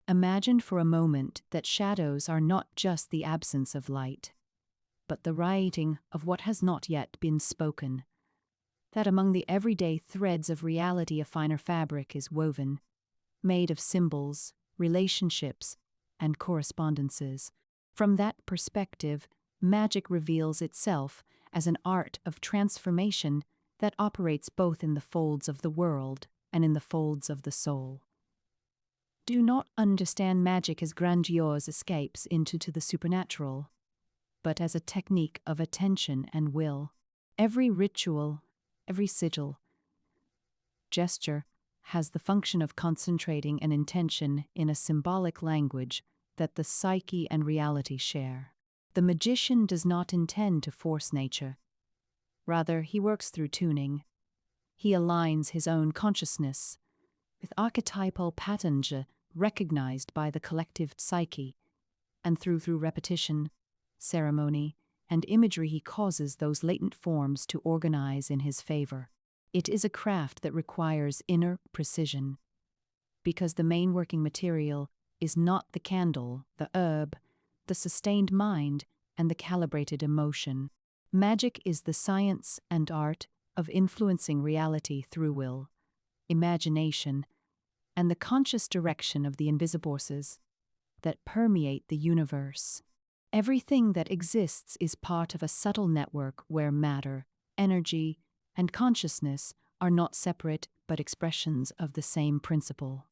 Imagine for a moment that shadows are not just the absence of light, but the writing of what has not yet been spoken. That among the everyday threads of reality a finer fabric is woven, made of symbols, relationships, and correspondences. From that perspective, magic reveals itself as an art of transformation that operates both in the folds of the world and in the folds of the soul. Do not understand magic as grandiose escapes into the supernatural, but as a technique of attention and will. Every ritual, every sigil, gesture has the function of concentrating an intention in a symbolic language that the psyche and reality share. The magician does not intend to force nature. Rather, he works through tuning. He aligns his own consciousness with archetypal patterns recognized by the collective psyche, and through repetition, ceremony, and imagery he causes those latent forms to organize in his favor. It is a craft that requires inner precision, because the main working material is not the candle, the herb, the sustained mind, and the calibrated emotion. Magic is the science and art of influencing reality through will, imagination, and the conscious direction of the invisible forces that permeate the universe. Everything that exists is part of a subtle network where matter, energy, and consciousness are not separate but expressions of the same principle.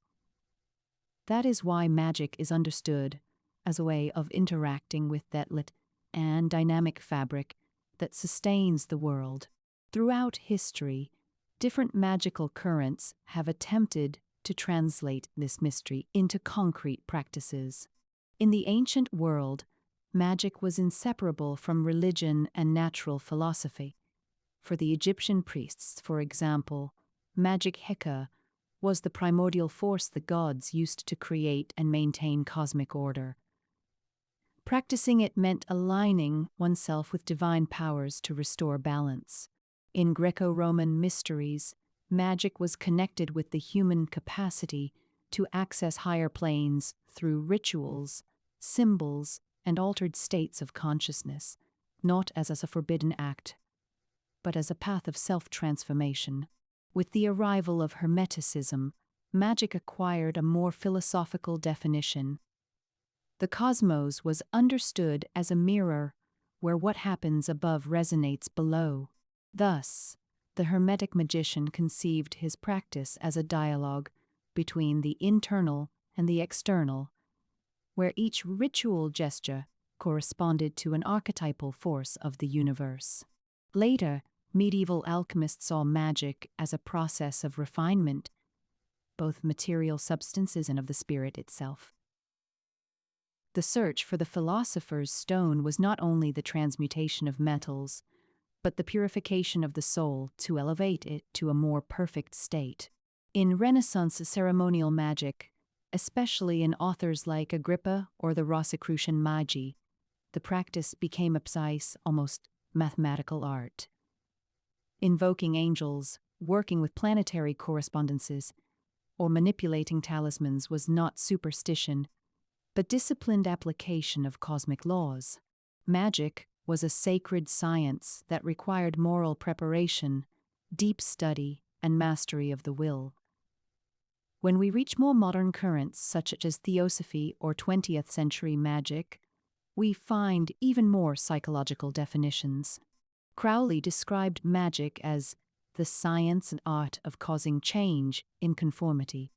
That is why magic is understood as a way of interacting with that lit and dynamic fabric that sustains the world. Throughout history, different magical currents have attempted to translate this mystery into concrete practices. In the ancient world, magic was inseparable from religion and natural philosophy. For the Egyptian priests, for example, magic Heka was the primordial force the gods used to create and maintain cosmic order. Practicing it meant aligning oneself with divine powers to restore balance. In Greco-Roman mysteries, magic was connected with the human capacity to access higher planes through rituals, symbols, and altered states of consciousness, not as a forbidden act, but as a path of self-transformation. With the arrival of Hermeticism, magic acquired a more philosophical definition. The cosmos was understood as a mirror where what happens above resonates below. Thus, the Hermetic magician conceived his practice as a dialogue between the internal and the external, where each ritual gesture corresponded to an archetypal force of the universe. Later, medieval alchemists saw magic as a process of refinement, both material substances and of the spirit itself. The search for the philosopher's stone was not only the transmutation of metals, but the purification of the soul to elevate it to a more perfect state. In Renaissance ceremonial magic, especially in authors like Agrippa or the Rosicrucian Magi, the practice became a precise, almost mathematical art. Invoking angels, working with planetary correspondences, or manipulating talismans was not superstition, but disciplined application of cosmic laws. Magic was a sacred science that required moral preparation, deep study, and mastery of the will. When we reach more modern currents such as theosophy or 20th century magic, we find even more psychological definitions. Crowley described magic as the science and art of causing change in conformity,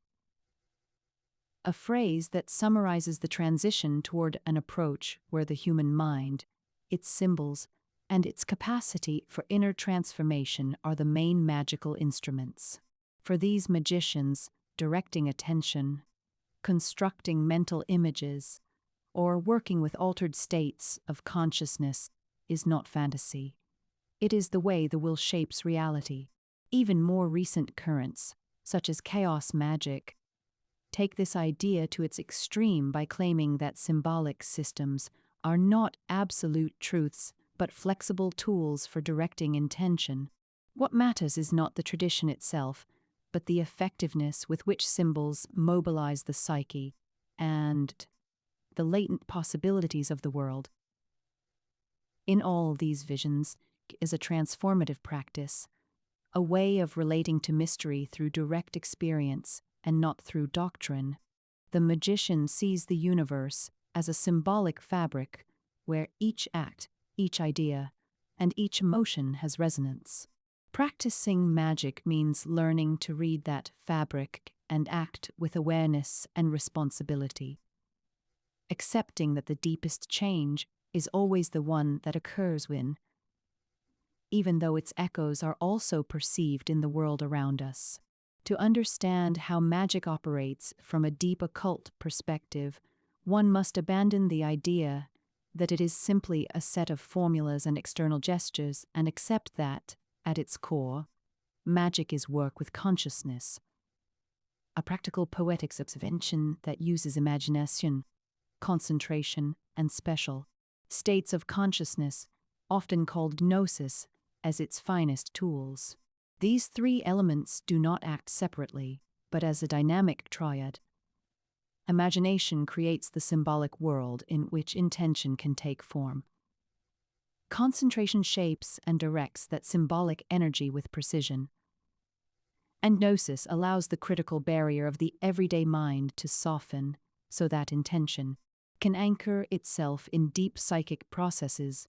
a phrase that summarizes the transition toward an approach where the human mind, its symbols, and its capacity for inner transformation are the main magical instruments. For these magicians, directing attention, constructing mental images, or working with altered states of consciousness is not fantasy. It is the way the will shapes reality. Even more recent currents, such as chaos magic, take this idea to its extreme by claiming that symbolic systems are not absolute truths but flexible tools for directing intention. What matters is not the tradition itself, but the effectiveness with which symbols mobilize the psyche, and the latent possibilities of the world. In all these visions is a transformative practice, a way of relating to mystery through direct experience and not through doctrine. The magician sees the universe as a symbolic fabric where each act, each idea, and each emotion has resonance. Practicing magic means learning to read that fabric and act with awareness and responsibility, accepting that the deepest change is always the one that occurs when, even though its echoes are also perceived in the world around us. To understand how magic operates from a deep occult perspective, one must abandon the idea that it is simply a set of formulas and external gestures and accept that, at its core, magic is work with consciousness, a practical poetics intervention that uses imagination, concentration, and special states of consciousness, often called gnosis, as its finest tools. These three elements do not act separately, but as a dynamic triad. Imagination creates the symbolic world in which intention can take form. Concentration shapes and directs that symbolic energy with precision. And gnosis allows the critical barrier of the everyday mind to soften so that intention can anchor itself in deep psychic processes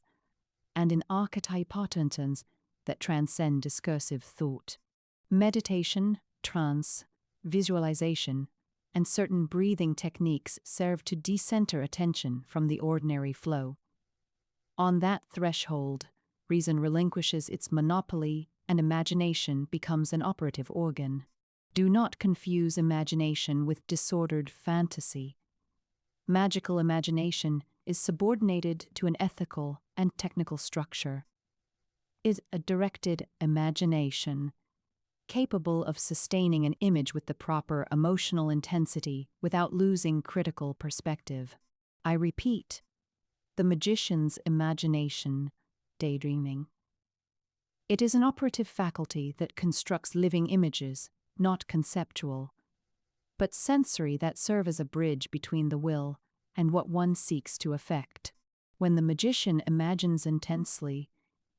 and in archetypal patterns that transcend discursive thought. Meditation, trance, visualization, and certain breathing techniques serve to decenter attention from the ordinary flow. On that threshold, reason relinquishes its monopoly and imagination becomes an operative organ. Do not confuse imagination with disordered fantasy. Magical imagination is subordinated to an ethical and technical structure. Is a directed imagination, capable of sustaining an image with the proper emotional intensity without losing critical perspective. I repeat, the magician's imagination, daydreaming. It is an operative faculty that constructs living images, not conceptual, but sensory that serve as a bridge between the will and what one seeks to effect. When the magician imagines intensely,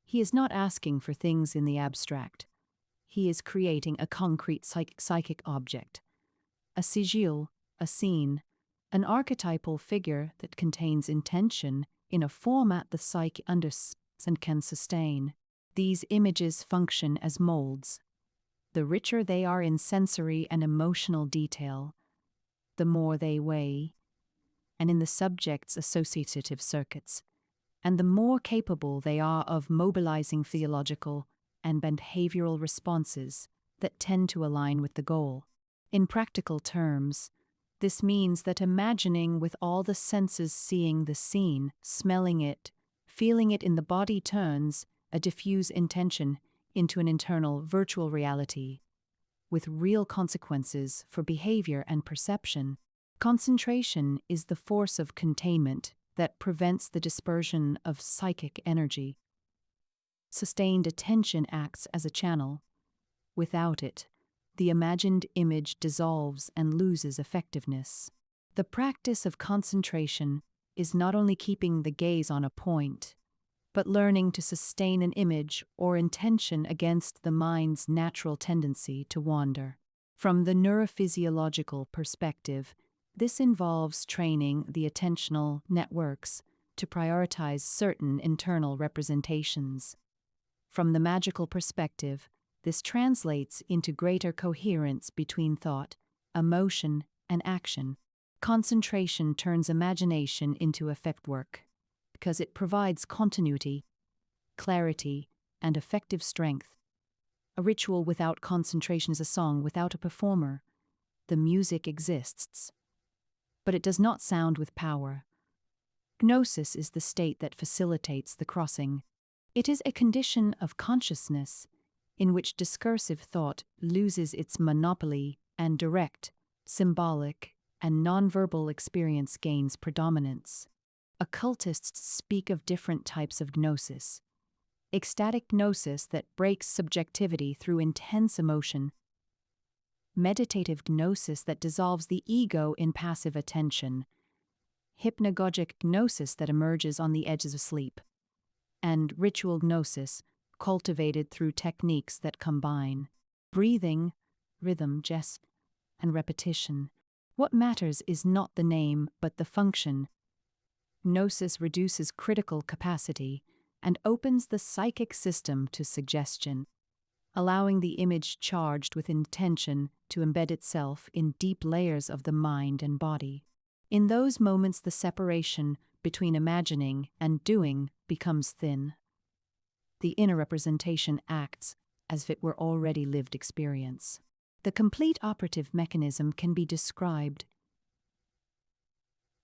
he is not asking for things in the abstract. He is creating a concrete psychic object, a sigil, a scene, an archetypal figure that contains intention in a format the psyche understands and can sustain. These images function as molds. The richer they are in sensory and emotional detail, the more they weigh, and in the subject's associative circuits, and the more capable they are of mobilizing theological and behavioral responses that tend to align with the goal. In practical terms, this means that imagining with all the senses, seeing the scene, smelling it, feeling it in the body, turns a diffuse intention into an internal virtual reality, with real consequences for behavior and perception. Concentration is the force of containment that prevents the dispersion of psychic energy. Sustained attention acts as a channel. Without it, the imagined image dissolves and loses effectiveness. The practice of concentration is not only keeping the gaze on a point, but learning to sustain an image or intention against the mind's natural tendency to wander. From the neurophysiological perspective, this involves training the attentional networks to prioritize certain internal representations. From the magical perspective, this translates into greater coherence between thought, emotion, and action. Concentration turns imagination into effect work, because it provides continuity, clarity, and effective strength. A ritual without concentration is a song without a performer. The music exists, but it does not sound with power. Gnosis is the state that facilitates the crossing. It is a condition of consciousness in which discursive thought loses its monopoly and direct, symbolic, and nonverbal experience gains predominance. Occultists speak of different types of gnosis. Ecstatic gnosis that breaks subjectivity through intense emotion. meditative gnosis that dissolves the ego in passive attention, hypnagogic gnosis that emerges on the edges of sleep, and ritual gnosis, cultivated through techniques that combine breathing, rhythm, gest, and repetition. What matters is not the name, but the function. Gnosis reduces critical capacity and opens the psychic system to suggestion, allowing the image charged with intention to embed itself in deep layers of the mind and body. In those moments, the separation between imagining and doing becomes thin. The inner representation acts as if it were already lived experience. The complete operative mechanism can be described.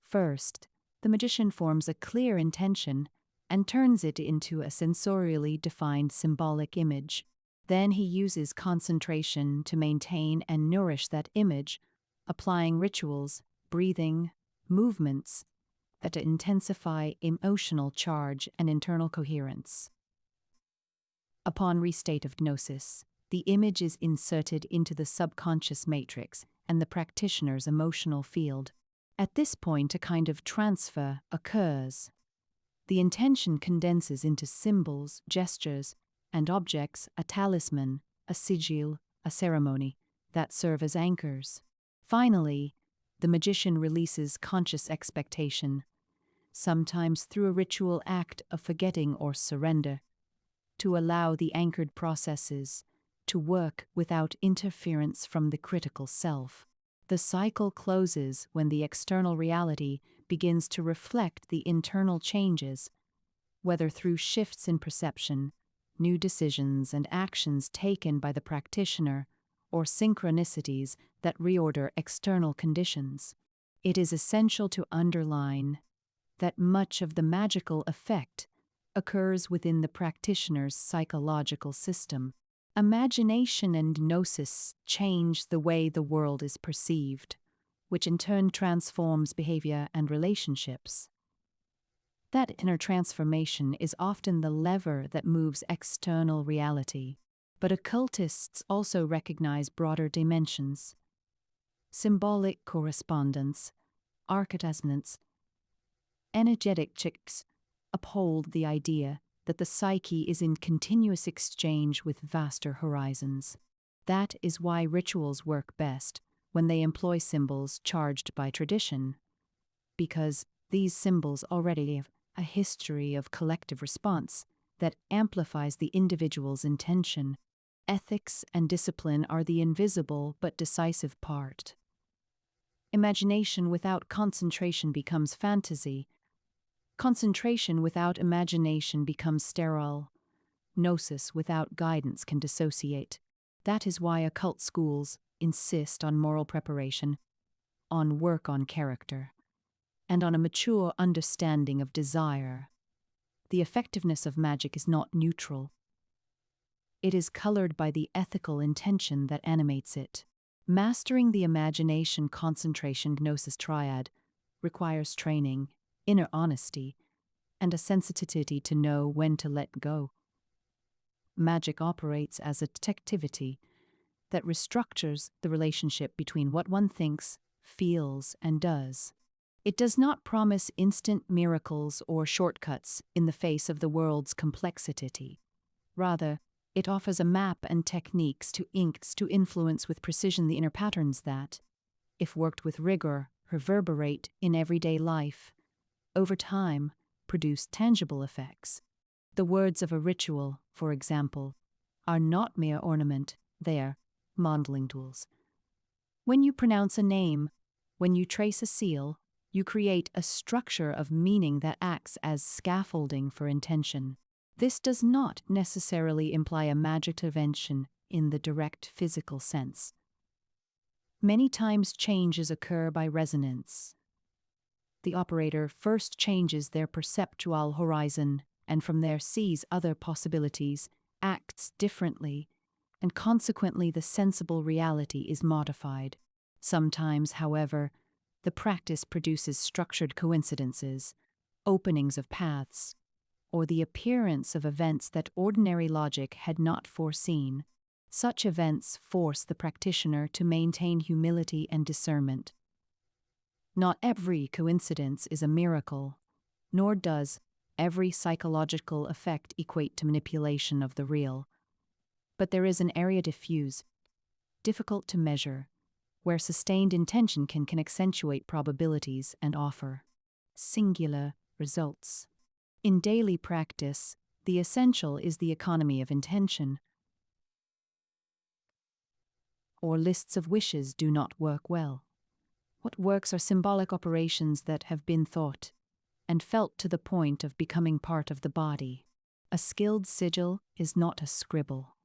First, the magician forms a clear intention and turns it into a sensorially defined symbolic image. Then he uses concentration to maintain and nourish that image, applying rituals, breathing, movements that intensify emotional charge and internal coherence. Upon restate of gnosis, the image is inserted into the subconscious matrix and the practitioner's emotional field. At this point, a kind of transfer occurs. The intention condenses into symbols, gestures, and objects, a talisman, a sigil, a ceremony, that serve as anchors. Finally, the magician releases conscious expectation, sometimes through a ritual act of forgetting or surrender, to allow the anchored processes to work without interference from the critical self. The cycle closes when the external reality begins to reflect the internal changes, whether through shifts in perception, new decisions and actions taken by the practitioner, or synchronicities that reorder external conditions. It is essential to underline that much of the magical effect occurs within the practitioner's psychological system. Imagination and gnosis change the way the world is perceived, which in turn transforms behavior and relationships. That inner transformation is often the lever that moves external reality. But occultists also recognize broader dimensions. Symbolic correspondence, archetypal, energetic checks uphold the idea that the psyche is in continuous exchange with vaster horizons. That is why rituals work best when they employ symbols charged by tradition, because these symbols already have a history of collective response that amplifies the individual's intention. Ethics and discipline are the invisible but decisive part. Imagination without concentration becomes fantasy. Concentration without imagination becomes sterile. Gnosis without guidance can dissociate. That is why occult schools insist on moral preparation, on work on character, and on a mature understanding of desire. The effectiveness of magic is not neutral. It is colored by the ethical intention that animates it. Mastering the imagination concentration gnosis triad requires training, inner honesty, and a sensitivity to know when to let go. Magic operates as a detectivity that restructures the relationship between what one thinks, feels, and does. It does not promise instant miracles or shortcuts in the face of the world's complexity. Rather, it offers a map and techniques to influence with precision the inner patterns that, if worked with rigor, reverberate in everyday life, over time, produce tangible effects. The words of a ritual, for example, are not mere ornament, they are modeling tools. When you pronounce a name, when you trace a seal, you create a structure of meaning that acts as scaffolding for intention. This does not necessarily imply a magic intervention in the direct physical sense. Many times changes occur by resonance. The operator first changes their perceptual horizon and from there sees other possibilities, acts differently, and consequently the sensible reality is modified. Sometimes, however, the practice produces structured coincidences, openings of paths, or the appearance of events that ordinary logic had not foreseen. Such events force the practitioner to maintain humility and discernment. Not every coincidence is a miracle, nor does every psychological effect equate to manipulation of the real. But there is an area diffuse, difficult to measure, where sustained intention can accentuate probabilities and offer singular results. In daily practice, the essential is the economy of intention, or lists of wishes do not work well. What works are symbolic operations that have been thought and felt to the point of becoming part of the body. A skilled sigil is not a scribble.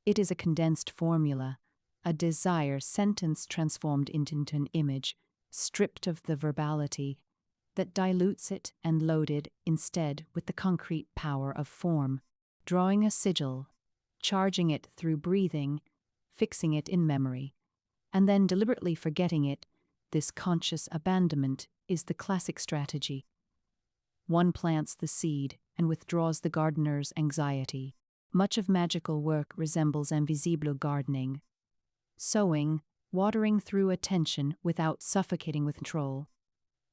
It is a condensed formula, a desire sentence transformed into an image, stripped of the verbality, that dilutes it and loaded instead with the concrete power of form. Drawing a sigil, charging it through breathing, fixing it in memory, and then deliberately forgetting it, this conscious abandonment is the classic strategy. One plants the seed and withdraws the gardener's anxiety. Much of magical work resembles invisible gardening. Sowing, watering through attention without suffocating with control,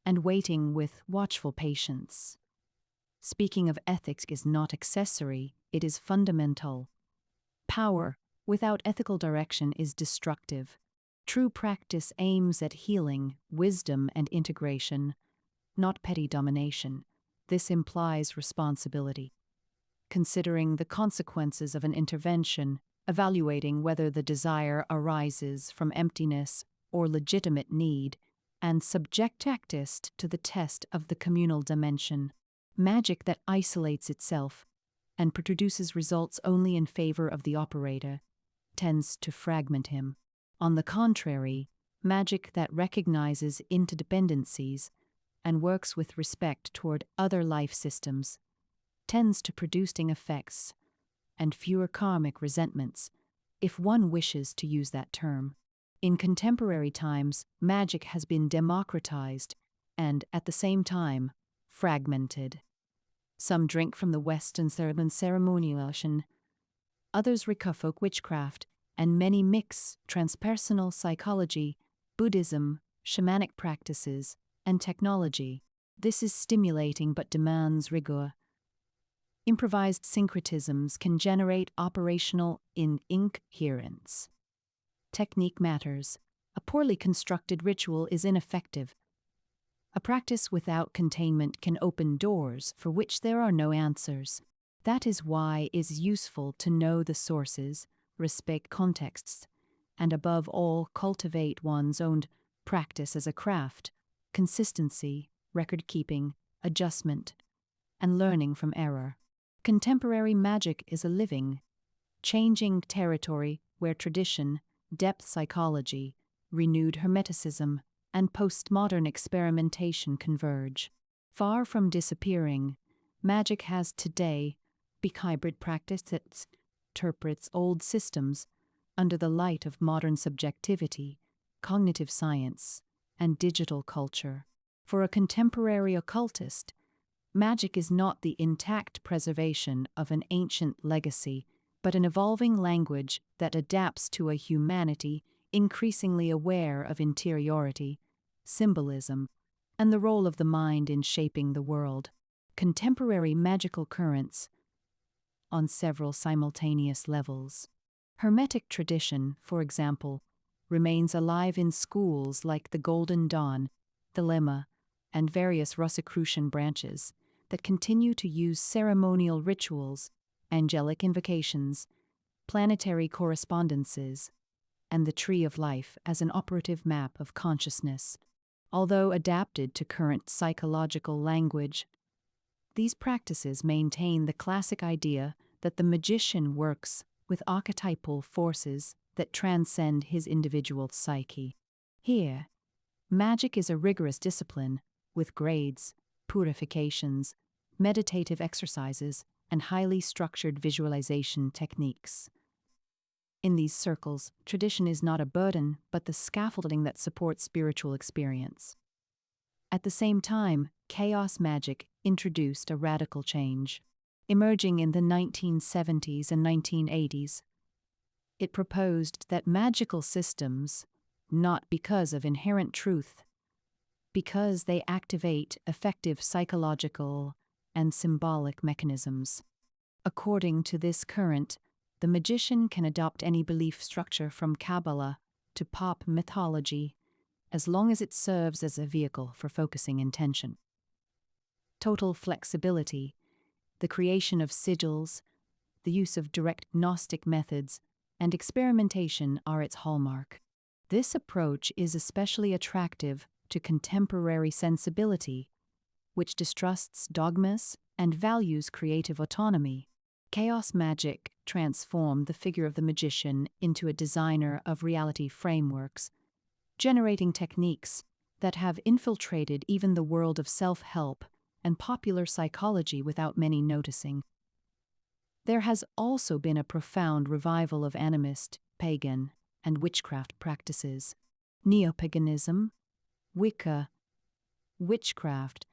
and waiting with watchful patience. Speaking of ethics is not accessory, it is fundamental. Power without ethical direction is destructive. True practice aims at healing, wisdom, and integration, not petty domination. This implies responsibility. Considering the consequences of an intervention, evaluating whether the desire arises from emptiness or legitimate need, and subject practice to the test of the communal dimension. Magic that isolates itself and produces results only in favor of the operator tends to fragment him. On the contrary, magic that recognizes interdependencies and works with respect toward other life systems tends to producing effects and fewer karmic resentments, if one wishes to use that term. In contemporary times, magic has been democratized and, at the same time, fragmented. Some drink from the Western ceremonial, others recover folk witchcraft, and many mix transpersonal psychology, Buddhism, shamanic practices, and technology. This is stimulating but demands rigor. Improvised syncretisms can generate operational incoherence. Technique matters. A poorly constructed ritual is ineffective. A practice without containment can open doors for which there are no answers. That is why it is useful to know the sources, respect contexts, and above all cultivate one's own practice as a craft, consistency, record-keeping, adjustment, and learning from error. Contemporary magic is a living, changing territory where tradition, depth psychology, renewed hermeticism, and postmodern experimentation converge. Far from disappearing, magic has today become hybrid practice that interprets old systems under the light of modern subjectivity, cognitive science, and digital culture. For a contemporary occultist, magic is not the intact preservation of an ancient legacy, but an evolving language that adapts to a humanity increasingly aware of interiority, symbolism, and the role of the mind in shaping the world. Contemporary magical currents on several simultaneous levels. Hermetic tradition, for example, remains alive in schools like the Golden Dawn, the Lemma, and various Rosicrucian branches that continue to use ceremonial rituals, angelic invocations, planetary correspondences, and the tree of life as an operative map of consciousness. Although adapted to current psychological language, these practices maintain the classic idea that the magician works with archetypal forces that transcend his individual psyche. Here, magic is a rigorous discipline with grades, purifications, meditative exercises, and highly structured visualization techniques. In these circles, tradition is not a burden, but the scaffolding that supports spiritual experience. At the same time, chaos magic introduced a radical change. Emerging in the 1970s and 1980s, It proposed that magical systems, not because of inherent truth, because they activate effective psychological and symbolic mechanisms. According to this current, the magician can adopt any belief structure from Kabbalah to pop mythology as long as it serves as a vehicle for focusing intention. Total flexibility, the creation of sigils, the use of direct Gnostic methods, and experimentation are its hallmark. This approach is especially attractive to contemporary sensibility, which distrusts dogmas and values creative autonomy. Chaos magic transformed the figure of the magician into a designer of reality frameworks, generating techniques that have infiltrated even the world of self-help and popular psychology without many noticing. There has also been a profound revival of animist, pagan, and witchcraft practices. Neopaganism, Wicca, witchcraft,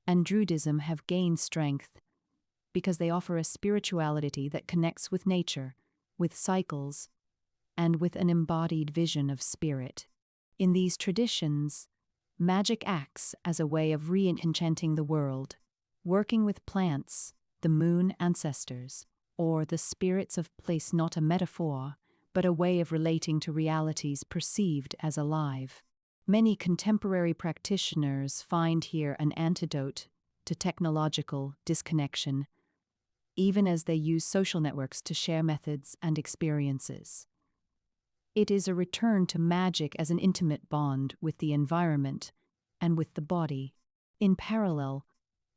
and Druidism have gained strength because they offer a spirituality that connects with nature, with cycles, and with an embodied vision of spirit. In these traditions, magic acts as a way of re-enchanting the world, working with plants, the moon ancestors, or the spirits of place, not a metaphor, but a way of relating to realities perceived as alive. Many contemporary practitioners find here an antidote to technological disconnection, even as they use social networks to share methods and experiences. It is a return to magic as an intimate bond with the environment and with the body. In parallel,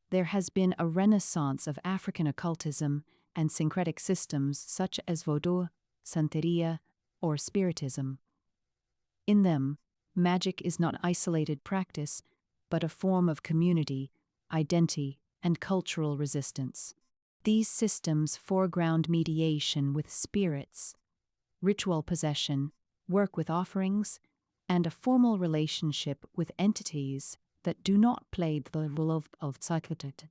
there has been a renaissance of African occultism and syncretic systems such as Vodou, Santeria, or Spiritism. In them, magic is not isolated practice, but a form of community, identity, and cultural resistance. These systems foreground mediation with spirits, ritual possession, work with offerings, and a formal relationship with entities that do not play the role of psychotic,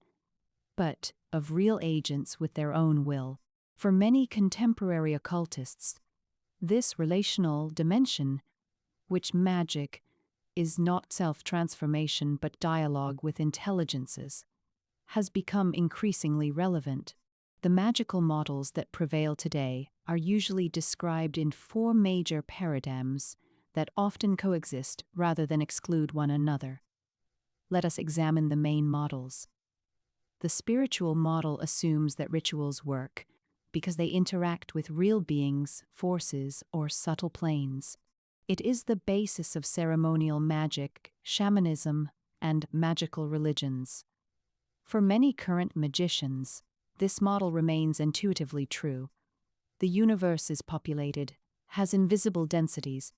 but of real agents with their own will. For many contemporary occultists, this relational dimension, which magic is not self-transformation but dialogue with intelligences, has become increasingly relevant. The magical models that prevail today are usually described in four major paradigms that often coexist rather than exclude one another. Let us examine the main models. The spiritual model assumes that rituals work because they interact with real beings, forces, or subtle planes. It is the basis of ceremonial magic, shamanism, and magical religions. For many current magicians, this model remains intuitively true. The universe is populated, has invisible densities,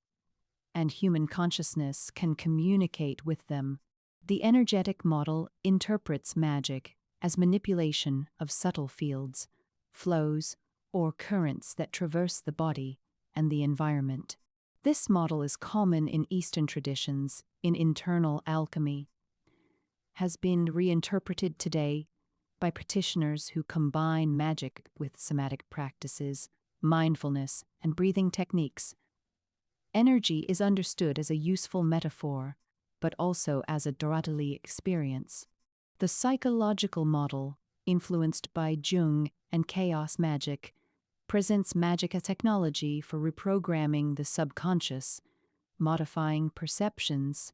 and human consciousness can communicate with them. The energetic model interprets magic as manipulation of subtle fields, flows, or currents that traverse the body and the environment. This model is common in Eastern traditions, in internal alchemy, has been reinterpreted today by practitioners who combine magic with somatic practices, mindfulness, and breathing techniques. Energy is understood as a useful metaphor, but also as a bodily experience. The psychological model, influenced by Jung and chaos magic, presents magic as technology for reprogramming the subconscious, modifying perceptions,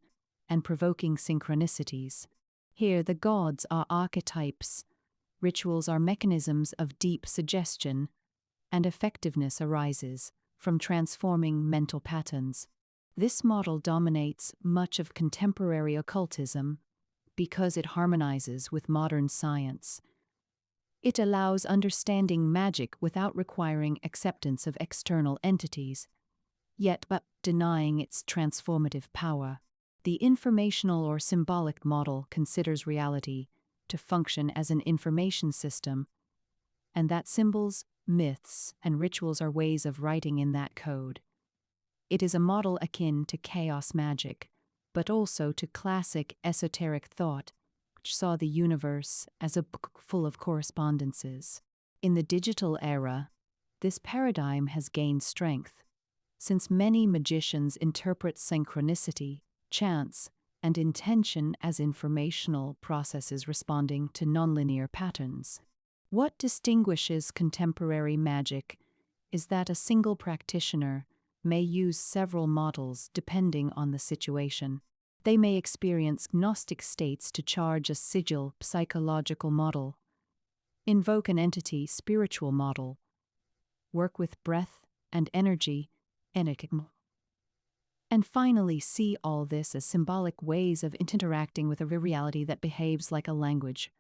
and provoking synchronicities. Here, the gods are archetypes, rituals are mechanisms of deep suggestion, and effectiveness arises from transforming mental patterns. This model dominates much of contemporary occultism because it harmonizes with modern science. It allows understanding magic without requiring acceptance of external entities, yet but denying its transformative power. The informational or symbolic model considers reality to function as an information system, and that symbols, myths, and rituals are ways of writing in that code. It is a model akin to chaos magic, but also to classic esoteric thought, which saw the universe as a book full of correspondences. In the digital era, This paradigm has gained strength, since many magicians interpret synchronicity, chance, and intention as informational processes responding to nonlinear patterns. What distinguishes contemporary magic is that a single practitioner may use several models depending on the situation. They may experience gnostic states to charge a sigil psychological model, invoke an entity spiritual model, work with breath and energy enigma, and finally see all this as symbolic ways of interacting with a reality that behaves like a language,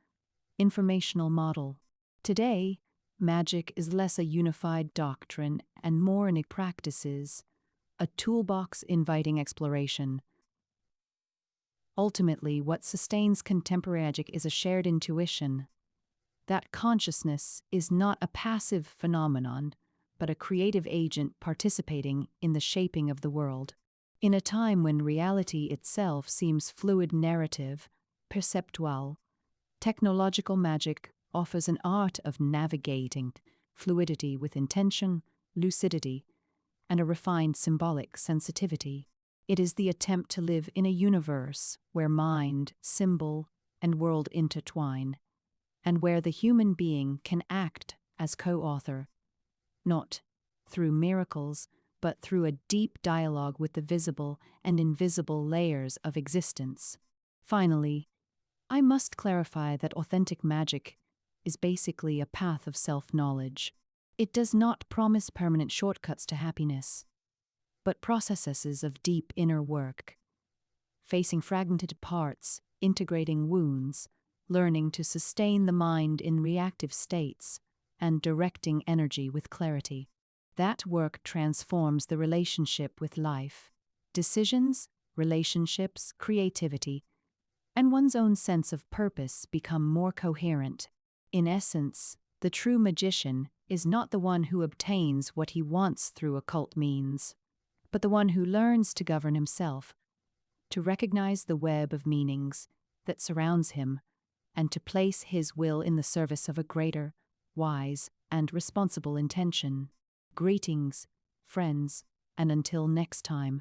informational model. Today, magic is less a unified doctrine and more in practices, a toolbox inviting exploration. Ultimately, what sustains contemporary magic is a shared intuition that consciousness is not a passive phenomenon, but a creative agent participating in the shaping of the world. In a time when reality itself seems fluid narrative, perceptual, technological magic offers an art of navigating fluidity with intention, lucidity, and a refined symbolic sensitivity. It is the attempt to live in a universe where mind, symbol, and world intertwine, and where the human being can act as co-author, not through miracles, but through a deep dialogue with the visible and invisible layers of existence. Finally, I must clarify that authentic magic is basically a path of self-knowledge. It does not promise permanent shortcuts to happiness, but processes of deep inner work, facing fragmented parts, integrating wounds, learning to sustain the mind in reactive states, and directing energy with clarity. That work transforms the relationship with life, decisions, relationships, creativity, and one's own sense of purpose become more coherent. In essence, the true magician is not the one who obtains what he wants through occult means, but the one who learns to govern himself, to recognize the web of meanings that surrounds him, and to place his will in the service of a greater, wise, and responsible intention. Greetings, friends, and until next time.